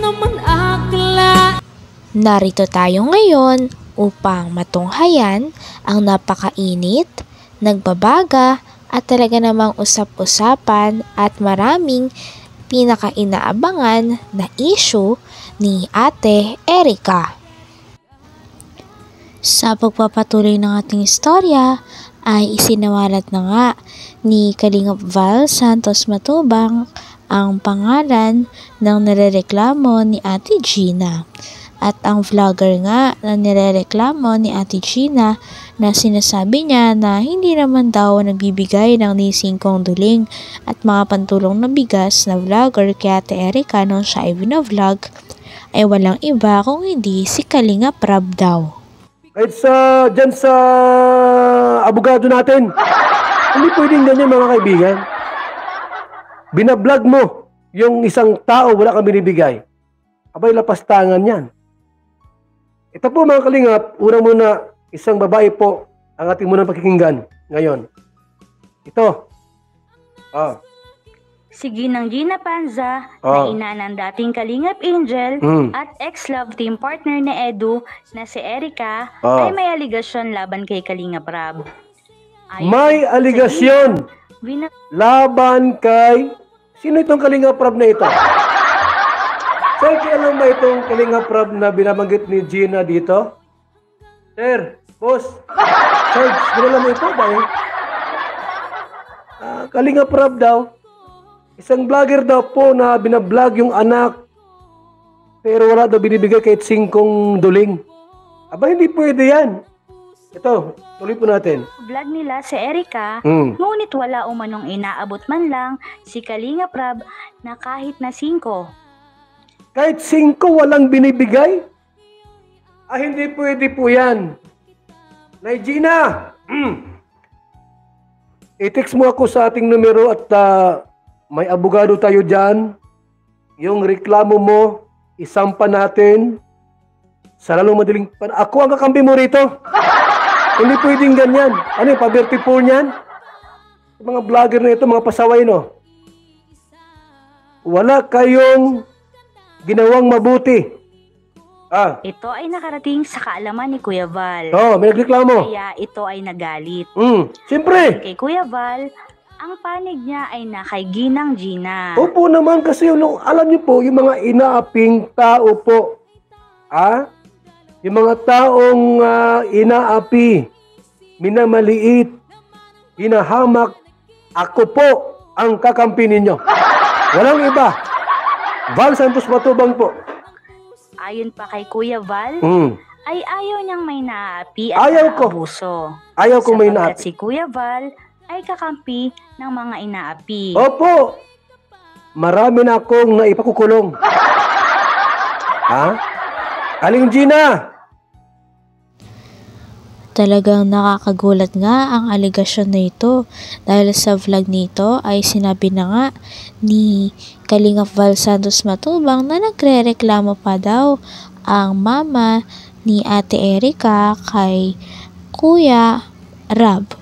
naman akla. Narito tayo ngayon upang matunghayan ang napakainit, nagbabaga at talaga namang usap-usapan at maraming pinaka-inaabangan na issue ni Ate Erica. Sa pagpapatuloy ng ating istorya ay isinawalat na nga ni Kalingap Val Santos Matubang ang pangalan ng nirereklamo ni Ate Gina. At ang vlogger nga na nirereklamo ni Ate Gina na sinasabi niya na hindi naman daw nagbibigay ng ni 5 duling at mga pantulong na bigas na vlogger kay Ate Erica nung siya ay vlog ay walang iba kung hindi si Kalingap Rab daw. Kahit dyan sa abogado natin, hindi pwedeng ganyan mga kaibigan. Binablog mo yung isang tao wala kang binibigay. Abay, lapastangan yan. Ito po mga kalingap, una muna, isang babae po ang ating munang pakikinggan ngayon. Ito. Si Ginang Gina Panza, na ina ng dating Kalingap Angel at ex-love team partner ni Edu na si Erica, ay may aligasyon laban kay Kalingap Rab. May aligasyon laban kay... Sino itong Kalingap Rab na ito? Sir, kailan ba itong Kalingap Rab na binabanggit ni Gina dito? Sir, boss, sir, ginala mo ito dahil Kalingap Rab daw. Isang vlogger daw po na binablog yung anak pero wala daw binibigay kahit 5 duling. Aba, hindi pwede yan. Ito, tuloy po natin. Vlog nila si Erica, ngunit wala umanong inaabot man lang si Kalingap Rab na kahit na 5. Kahit 5 walang binibigay? Hindi pwede po yan. Nay Gina, i-text mo ako sa ating numero at may abogado tayo dyan. Yung reklamo mo, isampa natin sa lalong madaling Ako ang kakampi mo rito. Hindi pwedeng ganyan. Ano yung pa-birthday po niyan? Mga vlogger na ito, mga pasaway, no? Wala kayong ginawang mabuti. Ito ay nakarating sa kaalaman ni Kuya Val. May nagreklamo. Kaya ito ay nagalit. Siyempre. Kay Kuya Val, ang panig niya ay na kay Ginang Gina. Opo naman kasi alam niyo po, yung mga inaaping tao po. Yung mga taong inaapi, minamaliit, hinahamak, ako po ang kakampi ninyo. Walang iba. Val Santos Matubang po. Ayon pa kay Kuya Val, ay ayaw niyang may naapi at naabuso. Ayaw ko may naapi. Si Kuya Val ay kakampi ng mga inaapi. Opo. Marami na akong naipakukulong. Aling Gina. Talagang nakakagulat nga ang aligasyon na ito dahil sa vlog nito ay sinabi na nga ni Kalingap Val Santos Matubang na nagre-reklamo pa daw ang mama ni Ate Erica kay Kuya Rab.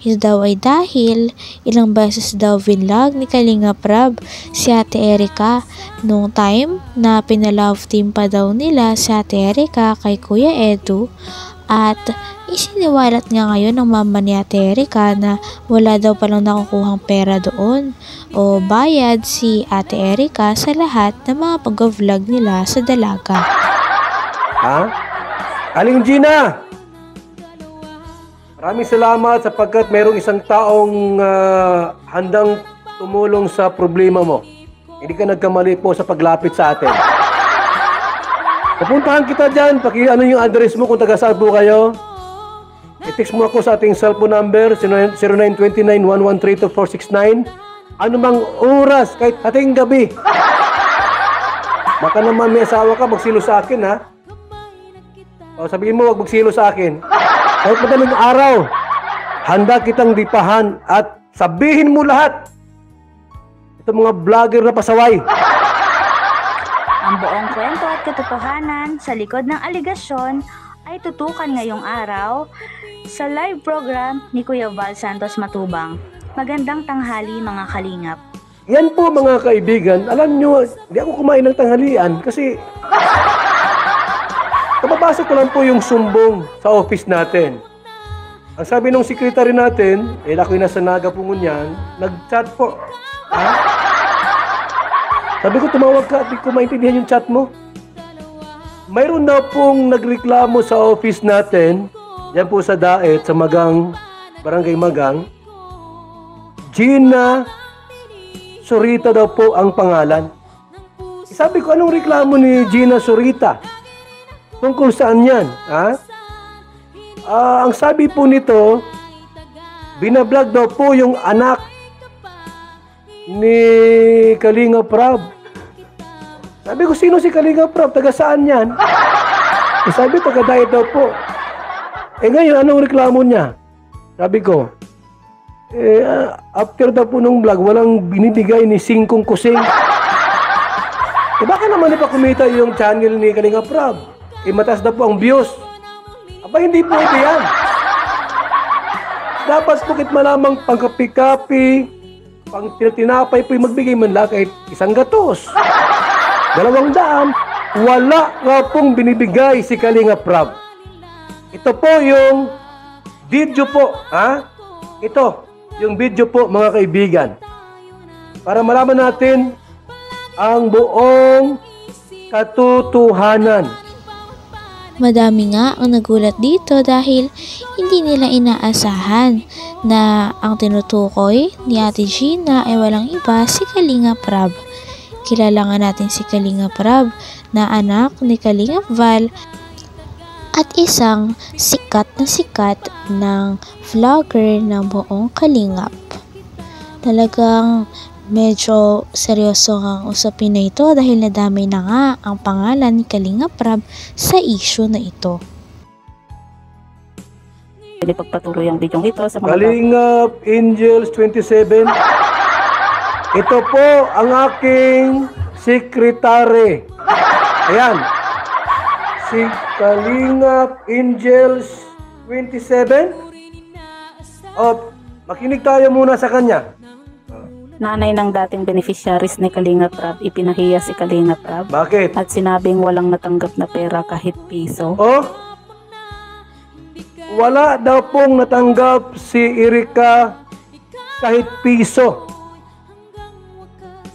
Ito daw ay dahil ilang beses daw vinlog ni Kalingap Rab si Ate Erica nung time na pinalove team pa daw nila si Ate Erica kay Kuya Edu. At isiniwalat nga ngayon ng mama ni Ate Erica na wala daw palang nakukuhang pera doon o bayad si Ate Erica sa lahat ng mga pag-vlog nila sa dalaga. Aling Gina, maraming salamat sapagkat mayroong isang taong handang tumulong sa problema mo. Hindi ka nagkamali po sa paglapit sa atin. Pupuntahan kita dyan. Ano yung address mo kung taga saan po kayo? I-text mo ako sa ating cellphone number 0929-113-2469. Ano mang oras, kahit ating gabi. Baka naman may asawa ka, magsilo sa akin, ha? Sabihin mo, wag magsilo sa akin. Kahit madaling araw, handa kitang dipahan at sabihin mo lahat. Itong mga vlogger na pasaway. Ang buong kwento at katotohanan sa likod ng aligasyon ay tutukan ngayong araw sa live program ni Kuya Val Santos Matubang. Magandang tanghali mga kalingap. Yan po mga kaibigan, alam nyo, hindi ako kumain ng tanghalian kasi kababasa ko lang po yung sumbong sa office natin. Ang sabi ng secretary natin, ako'y nasa Naga po ngunyan, nag-chat po. Ha? Sabi ko, tumawag ka, di ko maintindihan yung chat mo. Mayroon na pong nagreklamo sa office natin, yan po sa Daet, sa Magang, Barangay Magang. Gina Surita daw po ang pangalan. Sabi ko, anong reklamo ni Gina Surita? Tungkol saan yan? Ha? Ang sabi po nito, binablog daw po yung anak ni Kalinga Prab. Sabi ko, sino si Kalinga Prab? Taga saan yan? Sabi, taga Daet daw po. Ngayon, anong reklamo niya? Sabi ko, after daw po nung vlog, walang binibigay ni Singkong Kusing. Baka naman ipakumita yung channel ni Kalinga Prab. Mataas na po ang views. Aba, hindi po ito yan. Dapat po kahit malamang pangkapi-kapi, pang tinapay po yung magbigay man lang kahit isang gatos. 200, wala nga pong binibigay si Kalinga Prab. Ito po yung video po, ha? Ito, yung video po mga kaibigan. Para malaman natin ang buong katotohanan. Madami nga ang nagulat dito dahil hindi nila inaasahan na ang tinutukoy ni Ate Gina ay walang iba si Kalinga Prab. Kilala nga natin si Kalinga Prab na anak ni Kalinga Val at isang sikat ng vlogger ng buong Kalingap. Talagang medyo seryoso ang usapin na ito dahil nadamay na nga ang pangalan ni Kalinga Prab sa issue na ito. Pagpatuloy ang video ito sa mga Kalingap Angels 27. Ito po ang aking sekretary. Ayan. Si Kalingap Angels 27. Makinig tayo muna sa kanya. nanay ng dating beneficiaries ni Kalinga Prab, ipinahiya si Kalinga Prab. Bakit? At sinabing walang natanggap na pera kahit piso. Oh? Wala daw pong natanggap si Erika kahit piso.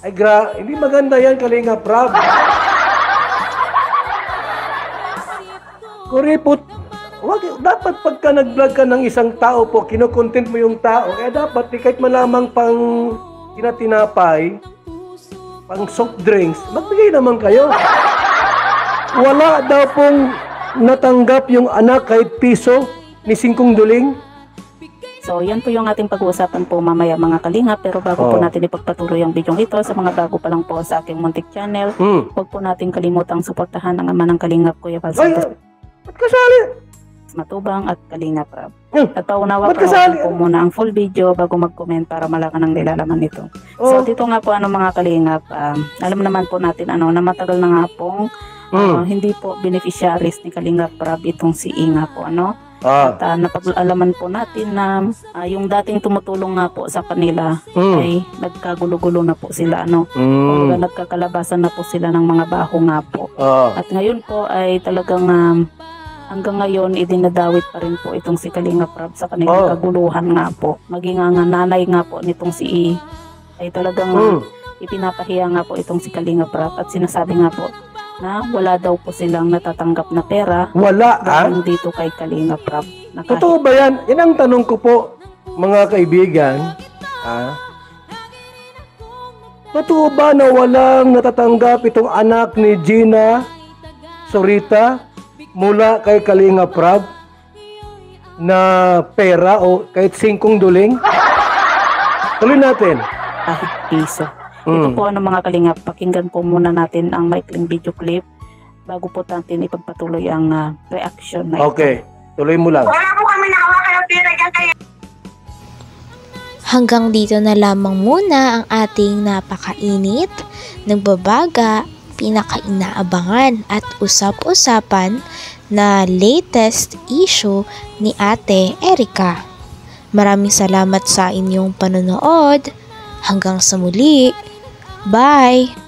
Ay hindi maganda yan, Kalinga Prab. Kuripot, dapat pagka nag-vlog ka ng isang tao po, kinokontent mo yung tao, kaya dapat kahit malamang pang tinatinapay, pang soft drinks, magbigay naman kayo. Wala daw pong natanggap yung anak kahit piso ni Singkong Duling. So, yan po yung ating pag-uusapan po mamaya mga Kalinga. Pero bago po natin ipagpatuloy ang video ito, sa mga bago pa lang po sa aking muntik channel, huwag po natin kalimutang suportahan ang ama ng Kalingap, Kuya Val Santos Kasali! Matubang at Kalinga Prab. At paunawa po muna ang full video bago mag-comment para malaman ang nilalaman nito. So, dito nga po mga Kalingap, alam naman po natin na matagal na nga pong hindi po beneficiaries ni Kalinga Prab itong si Inga po, At napag-alaman po natin na yung dating tumutulong nga po sa kanila ay nagkagulo-gulo na po sila, nagkakalabasan na po sila ng mga baho nga po. At ngayon po ay talagang hanggang ngayon idinadawit pa rin po itong si Kalinga Prab sa kanilang kaguluhan nga po. Maging nga nanay nga po nitong si I ay talagang ipinapahiya nga po itong si Kalinga Prab at sinasabi nga po na wala daw po silang natatanggap na pera. Wala, dito kay Kalinga Prab. Totoo ba yan? Yan ang tanong ko po, mga kaibigan. Totoo ba na walang natatanggap itong anak ni Gina Surita mula kay Kalinga Prab na pera o kahit Singkong Duling? Tuloy natin. Kahit piso. Ito po mga Kalingap, pakinggan po muna natin ang maikling video clip bago po natin ipagpatuloy ang reaction na ito. Okay, tuloy mo lang. Wala po kami nakawakan ng pera dyan kayo. Hanggang dito na lamang muna ang ating napakainit, nagbabaga, pinakainaabangan at usap-usapan na latest issue ni Ate Erika. Maraming salamat sa inyong panonood. Hanggang sa muli. Bye!